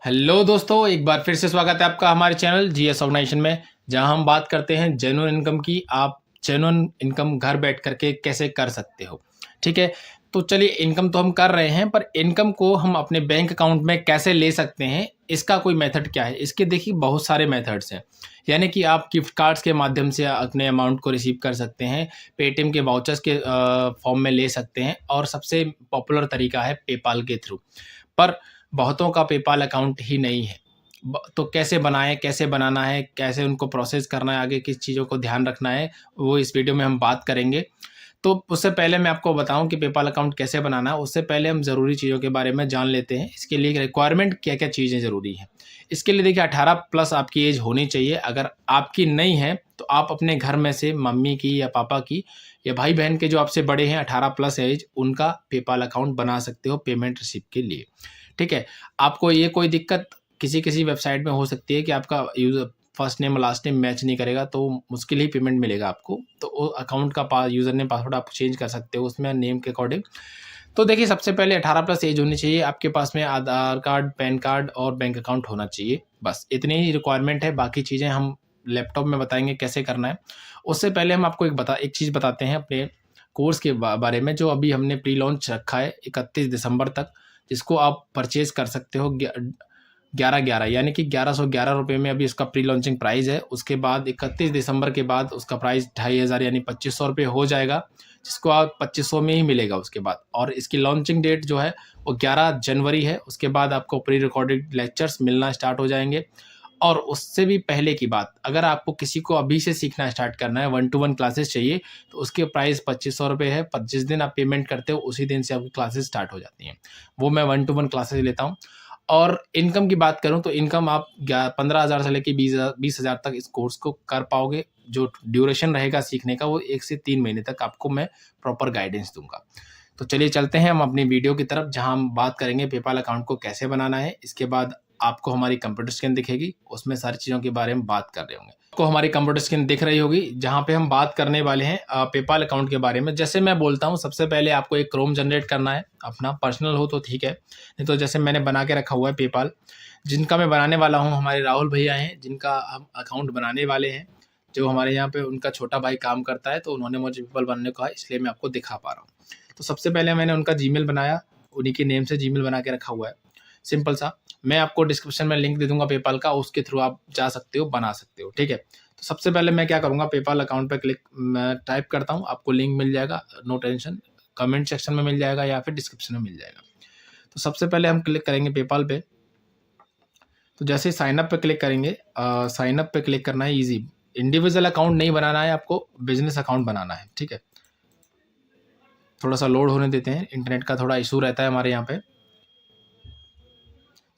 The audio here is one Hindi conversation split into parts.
हेलो दोस्तों, एक बार फिर से स्वागत है आपका हमारे चैनल जीएस ऑर्गेनाइजेशन में, जहां हम बात करते हैं जेन्युइन इनकम की। आप जेन्युइन इनकम घर बैठ करके कैसे कर सकते हो। ठीक है, तो चलिए, इनकम तो हम कर रहे हैं, पर इनकम को हम अपने बैंक अकाउंट में कैसे ले सकते हैं, इसका कोई मेथड क्या है। इसके देखिए बहुत सारे मेथड्स हैं। यानी कि आप गिफ्ट कार्ड्स के माध्यम से अपने अमाउंट को रिसीव कर सकते हैं, पेटीएम के वाउचर्स के फॉर्म में ले सकते हैं, और सबसे पॉपुलर तरीका है पेपाल के थ्रू। पर बहुतों का पेपाल अकाउंट ही नहीं है। तो कैसे बनाएं, कैसे बनाना है, कैसे उनको प्रोसेस करना है, आगे किस चीज़ों को ध्यान रखना है, वो इस वीडियो में हम बात करेंगे। तो उससे पहले मैं आपको बताऊं कि पेपाल अकाउंट कैसे बनाना है, उससे पहले हम ज़रूरी चीज़ों के बारे में जान लेते हैं। इसके लिए रिक्वायरमेंट क्या क्या चीज़ें ज़रूरी हैं। इसके लिए देखिए 18 प्लस आपकी एज होनी चाहिए। अगर आपकी नहीं है तो आप अपने घर में से मम्मी की या पापा की या भाई बहन के जो आपसे बड़े हैं 18 प्लस एज, उनका पेपाल अकाउंट बना सकते हो पेमेंट रिसीव के लिए। ठीक है, आपको ये कोई दिक्कत किसी किसी वेबसाइट में हो सकती है कि आपका user first name last name match नहीं करेगा, तो मुश्किल ही पेमेंट मिलेगा आपको। तो वो अकाउंट का यूज़र नेम पासवर्ड आप चेंज कर सकते हो उसमें नेम के अकॉर्डिंग। तो देखिए, सबसे पहले 18 प्लस एज होनी चाहिए, आपके पास में आधार कार्ड, पैन कार्ड और बैंक अकाउंट होना चाहिए। बस इतनी ही रिक्वायरमेंट है, बाकी चीज़ें हम लैपटॉप में बताएंगे कैसे करना है। उससे पहले हम आपको एक चीज़ बताते हैं अपने कोर्स के बारे में, जो अभी हमने प्री लॉन्च रखा है 31 दिसंबर तक, जिसको आप परचेज कर सकते हो 11/11, यानी कि 1111 रुपये में अभी इसका प्री लॉन्चिंग प्राइस है। उसके बाद 31 दिसंबर के बाद उसका प्राइस 2500 यानी 2500 रुपये हो जाएगा, जिसको आप 2500 में ही मिलेगा उसके बाद। और इसकी लॉन्चिंग डेट जो है वो 11 जनवरी है। उसके बाद आपको प्री रिकॉर्डेड लेक्चर्स मिलना स्टार्ट हो जाएंगे। और उससे भी पहले की बात, अगर आपको किसी को अभी से सीखना स्टार्ट करना है, 1-to-1 क्लासेस चाहिए, तो उसके प्राइस 2500 रुपये है। पर जिस दिन आप पेमेंट करते हो उसी दिन से आपकी क्लासेस स्टार्ट हो जाती हैं। वो मैं 1-to-1 क्लासेस लेता हूँ। और इनकम की बात करूं तो इनकम आप 15,000 से लेकर 20,000 तक इस कोर्स को कर पाओगे। जो ड्यूरेशन रहेगा सीखने का वो 1 से 3 महीने तक आपको मैं प्रॉपर गाइडेंस दूंगा। तो चलिए चलते हैं हम अपनी वीडियो की तरफ, जहां हम बात करेंगे पेपाल अकाउंट को कैसे बनाना है। इसके बाद आपको हमारी कंप्यूटर स्क्रीन दिखेगी, उसमें सारी चीज़ों के बारे में बात कर रहे होंगे। आपको हमारी कंप्यूटर स्क्रीन दिख रही होगी, जहाँ पे हम बात करने वाले हैं पेपाल अकाउंट के बारे में। जैसे मैं बोलता हूँ, सबसे पहले आपको एक क्रोम जनरेट करना है, अपना पर्सनल हो तो ठीक है, नहीं तो जैसे मैंने बना के रखा हुआ है पेपाल, जिनका मैं बनाने वाला हूँ हमारे राहुल भैया हैं, जिनका हम अकाउंट बनाने वाले हैं। जो हमारे यहाँ पे उनका छोटा भाई काम करता है, तो उन्होंने मुझे पेपाल बनाने को कहा, इसलिए मैं आपको दिखा पा रहा हूँ। तो सबसे पहले मैंने उनका जीमेल बनाया, उन्हीं के नेम से जीमेल बना के रखा हुआ है, सिंपल सा। मैं आपको डिस्क्रिप्शन में लिंक दे दूंगा पेपाल का, उसके थ्रू आप जा सकते हो, बना सकते हो। ठीक है, तो सबसे पहले मैं क्या करूँगा, पेपाल अकाउंट पर मैं टाइप करता हूँ, आपको लिंक मिल जाएगा, नो टेंशन, कमेंट सेक्शन में मिल जाएगा या फिर डिस्क्रिप्शन में मिल जाएगा। तो सबसे पहले हम क्लिक करेंगे पेपाल पे। तो जैसे साइन अप पे क्लिक करेंगे, साइन अप पे क्लिक करना है, ईजी। इंडिविजुअल अकाउंट नहीं बनाना है आपको, बिजनेस अकाउंट बनाना है। ठीक है, थोड़ा सा लोड होने देते हैं, इंटरनेट का थोड़ा इशू रहता है हमारे यहाँ पे।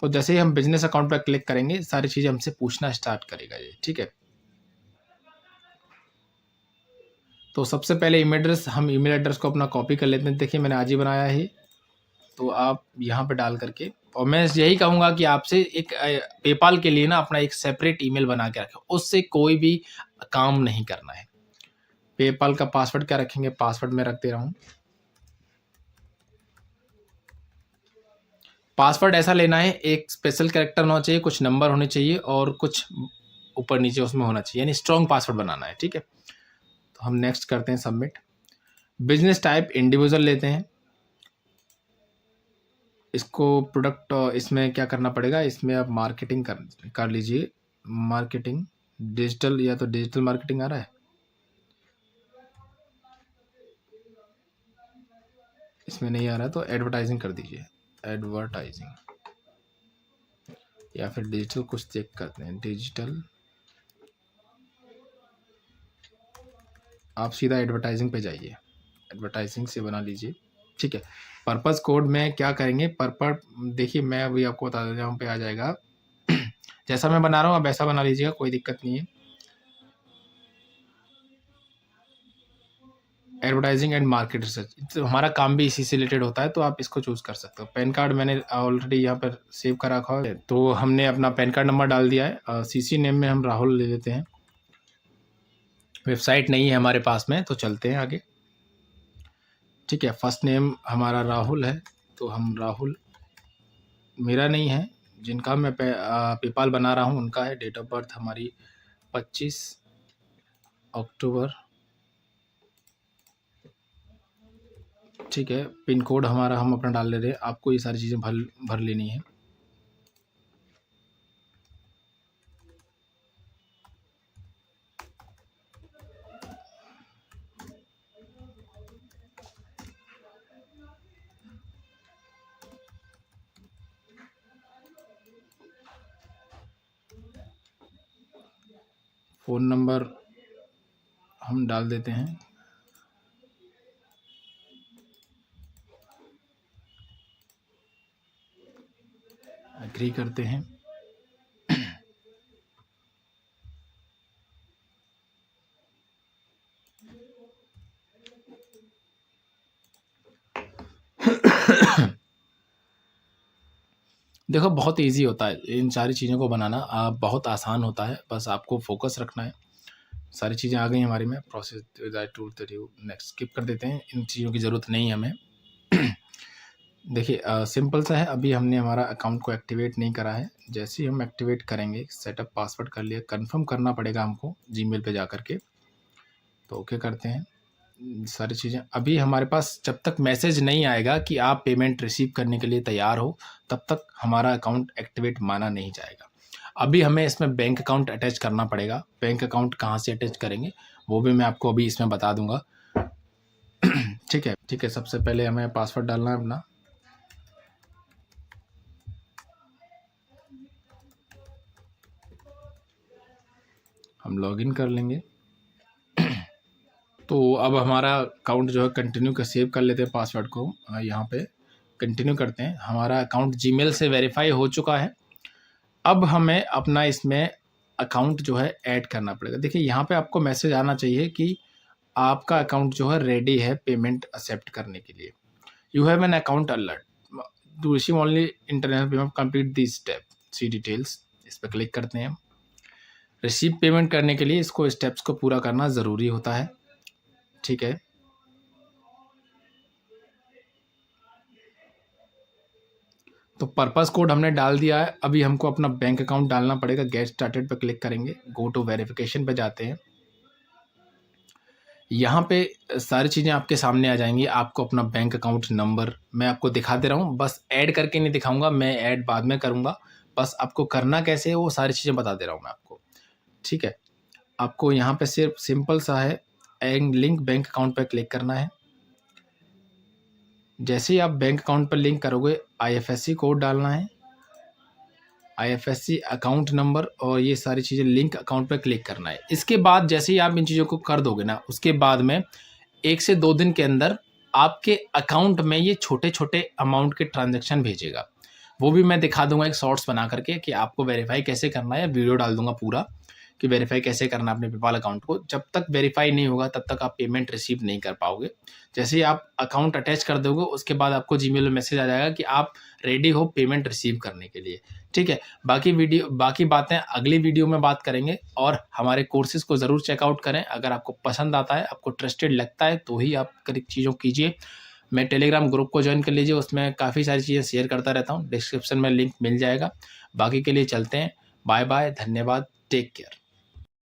तो जैसे ही हम बिजनेस अकाउंट पर क्लिक करेंगे, सारी चीज़ें हमसे पूछना स्टार्ट करेगा ये। ठीक है, तो सबसे पहले ईमेल एड्रेस को अपना कॉपी कर लेते हैं। देखिए मैंने आज ही बनाया है, तो आप यहाँ पे डाल करके, और मैं यही कहूँगा कि आपसे एक पेपाल के लिए ना अपना एक सेपरेट ईमेल बना के रखें, उससे कोई भी काम नहीं करना है। पेपाल का पासवर्ड क्या रखेंगे, पासवर्ड मैं रख दे रहा हूँ। पासवर्ड ऐसा लेना है, एक स्पेशल कैरेक्टर होना चाहिए, कुछ नंबर होने चाहिए और कुछ ऊपर नीचे उसमें होना चाहिए, यानी स्ट्रॉन्ग पासवर्ड बनाना है। ठीक है, तो हम नेक्स्ट करते हैं, सबमिट। बिजनेस टाइप इंडिविजुअल लेते हैं। इसको प्रोडक्ट, इसमें क्या करना पड़ेगा, इसमें आप मार्केटिंग कर लीजिए, मार्केटिंग डिजिटल, या तो डिजिटल मार्केटिंग आ रहा है, इसमें नहीं आ रहा है तो एडवर्टाइजिंग कर दीजिए, एडवर्टाइजिंग, या फिर डिजिटल कुछ चेक करते हैं, डिजिटल। आप सीधा एडवर्टाइजिंग पे जाइए, एडवर्टाइजिंग से बना लीजिए। ठीक है, पर्पस कोड में क्या करेंगे, देखिए मैं अभी आपको बता देता हूँ, यहाँ पे आ जाएगा। जैसा मैं बना रहा हूँ आप वैसा बना लीजिएगा, कोई दिक्कत नहीं है। एडवर्टाइजिंग एंड मार्केट रिसर्च, तो हमारा काम भी इसी से रिलेटेड होता है, तो आप इसको चूज़ कर सकते हो। पैन कार्ड मैंने ऑलरेडी यहाँ पर सेव कर रखा है, तो हमने अपना पैन कार्ड नंबर डाल दिया है। सीसी नेम में हम राहुल ले लेते हैं, वेबसाइट नहीं है हमारे पास में, तो चलते हैं आगे। ठीक है, फर्स्ट नेम हमारा राहुल है, तो हम राहुल, मेरा नहीं है, जिनका मैं पेपाल बना रहा हूँ उनका है। डेट ऑफ बर्थ हमारी 25 अक्टूबर, ठीक है। पिन कोड हमारा हम अपना डाल ले रहे हैं, आपको ये सारी चीज़ें भर लेनी है। फ़ोन नंबर हम डाल देते हैं। एग्री करते हैं। देखो बहुत इजी होता है इन सारी चीज़ों को बनाना, बहुत आसान होता है, बस आपको फोकस रखना है। सारी चीज़ें आ गई हमारी में। प्रोसेस टूल नेक्स्ट स्किप कर देते हैं, इन चीज़ों की ज़रूरत नहीं है हमें। देखिए सिंपल सा है, अभी हमने हमारा अकाउंट को एक्टिवेट नहीं करा है। जैसे ही हम एक्टिवेट करेंगे, सेटअप पासवर्ड कर लिया, कंफर्म करना पड़ेगा हमको जीमेल पे जा कर के, तो ओके करते हैं। सारी चीज़ें अभी हमारे पास जब तक मैसेज नहीं आएगा कि आप पेमेंट रिसीव करने के लिए तैयार हो, तब तक हमारा अकाउंट एक्टिवेट माना नहीं जाएगा। अभी हमें इसमें बैंक अकाउंट अटैच करना पड़ेगा। बैंक अकाउंट कहाँ से अटैच करेंगे वो भी मैं आपको अभी इसमें बता दूंगा। ठीक है। सबसे पहले हमें पासवर्ड डालना है अपना। हम लॉगिन कर लेंगे। तो अब हमारा अकाउंट जो है कंटिन्यू कर सेव कर लेते हैं पासवर्ड को। यहाँ पे कंटिन्यू करते हैं। हमारा अकाउंट जीमेल से वेरीफाई हो चुका है। अब हमें अपना इसमें अकाउंट जो है ऐड करना पड़ेगा। देखिए यहाँ पे आपको मैसेज आना चाहिए कि आपका अकाउंट जो है रेडी है पेमेंट एक्सेप्ट करने के लिए। You have an account alert to receive only international payment, complete this step, see details. इस पर क्लिक करते हैं। रिसीव पेमेंट करने के लिए इसको स्टेप्स को पूरा करना ज़रूरी होता है, ठीक है। तो पर्पस कोड हमने डाल दिया है। अभी हमको अपना बैंक अकाउंट डालना पड़ेगा। गेट स्टार्टेड पर क्लिक करेंगे, गो टू वेरिफिकेशन पे जाते हैं। यहाँ पे सारी चीज़ें आपके सामने आ जाएंगी। आपको अपना बैंक अकाउंट नंबर मैं आपको दिखा दे रहा हूँ, बस ऐड करके नहीं दिखाऊंगा, मैं ऐड बाद में करूँगा। बस आपको करना कैसे है वो सारी चीज़ें बता दे रहा हूँ मैं आपको, ठीक है। आपको यहाँ पे सिर्फ सिंपल सा है लिंक बैंक अकाउंट पर क्लिक करना है। जैसे ही आप बैंक अकाउंट पर लिंक करोगे, IFSC कोड डालना है, IFSC अकाउंट नंबर, और ये सारी चीज़ें लिंक अकाउंट पर क्लिक करना है। इसके बाद जैसे ही आप इन चीज़ों को कर दोगे ना, उसके बाद में 1 से 2 दिन के अंदर आपके अकाउंट में ये छोटे छोटे अमाउंट के ट्रांजैक्शन भेजेगा। वो भी मैं दिखा दूंगा एक शॉर्ट्स बना करके कि आपको वेरीफाई कैसे करना है। वीडियो डाल दूंगा पूरा कि वेरीफाई कैसे करना है अपने पेपाल अकाउंट को। जब तक वेरीफाई नहीं होगा तब तक आप पेमेंट रिसीव नहीं कर पाओगे। जैसे ही आप अकाउंट अटैच कर दोगे, उसके बाद आपको जीमेल में मैसेज आ जाएगा कि आप रेडी हो पेमेंट रिसीव करने के लिए, ठीक है। बाकी बातें अगली वीडियो में बात करेंगे। और हमारे कोर्सेज को ज़रूर चेकआउट करें। अगर आपको पसंद आता है, आपको ट्रस्टेड लगता है, तो ही आप करीब चीज़ों कीजिए। मैं टेलीग्राम ग्रुप को ज्वाइन कर लीजिए, उसमें काफ़ी सारी चीज़ें शेयर करता रहता हूँ। डिस्क्रिप्शन में लिंक मिल जाएगा। बाकी के लिए चलते हैं। बाय बाय, धन्यवाद, टेक केयर।